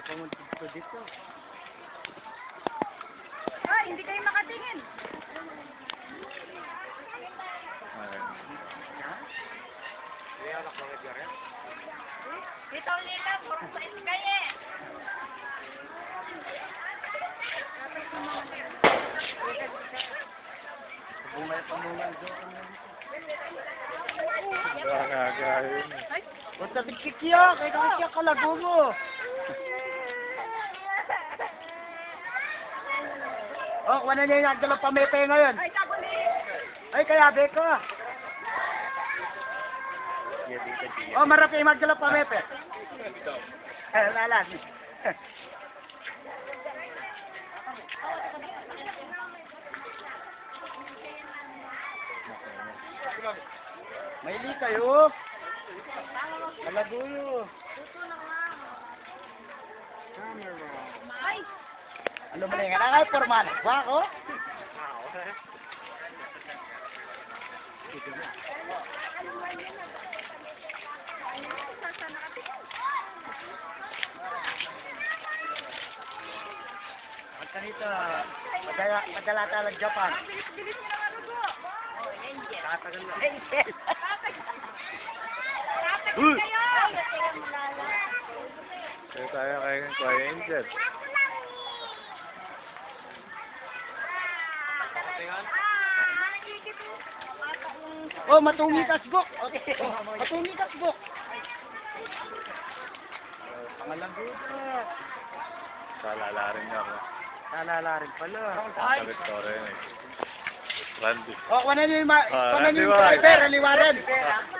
pumunta dito. Ay, hindi kayo makatingin. Dito nila, puro sa iskaye. Bungay pamungan doon. Gagahin. O sabi siya, kaya kami siya kalago mo. Oh, wala niya yung nagdala pamepe ngayon. Ay, sabuli. Ay, kaya beko. Oh, marami yung magdala pamepe. Lalan. Maili kayo. Kalaguyo. Ay, Ano mo na yung nga formal? Ba ako? At kanito, madala talang Japan. bilis-bilis nyo naman ugo. Oh, angel. Tatagal na. Angel. Uy! Kayo. Kaya tayo kay Kuya Angel. Oh, matumi kasbok. Okay. Matumi kasbok. Pangalago pa. Salala rin ako. Nalala rin pala. Sa Victoria yun eh. Randy. Oh, kunan niyo yung Randy yung White. driver, aliwaran.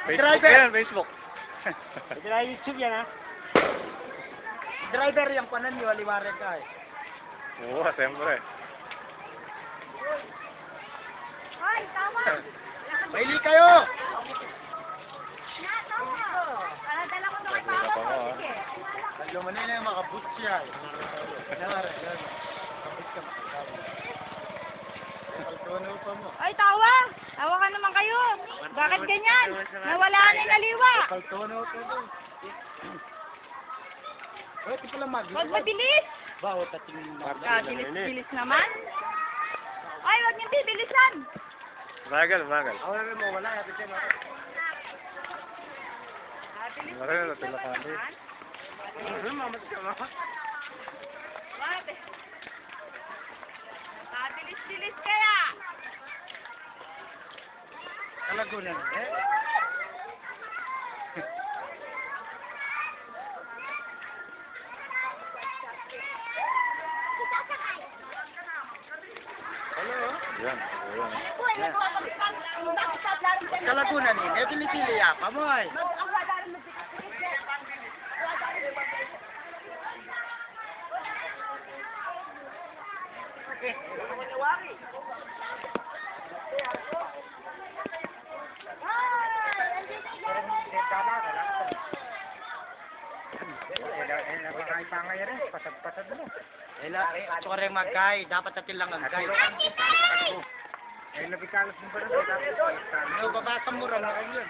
Facebook Driver. yan, Facebook. Ito na YouTube yan, ha? Driver yung kunan niyo, aliwaran ka, eh. Oo, siyempre. Ay, tawa. Maili kayo! Dala ko na kay Wala pa mo, ah. Alam mo na yung mga boots siya, eh. Kaltono pa mo. Ay, tawa. Tawa ka naman kayo. Bakit ganyan? Nawala na yung aliwa. Kaltono pa mo. Oh, ito pala Huwag mabilis. Bawat ating Bilis naman. Ay, huwag niyong bibilisan. Bagal, bagal. Ako na rin mo, wala. Ito siya, mara. Bilis Laki na natulakan eh. Mamat ka, ma. Bilis-bilis kaya. Kalago na, eh. Hello? Yan, yan. Kalagunan ni, eh pili-pili ya, pamoy. Ito rin magkay, dapat natin lang ang kay. Eh, nabikalas mo pa rin. Ano, babasa mo rin na yun.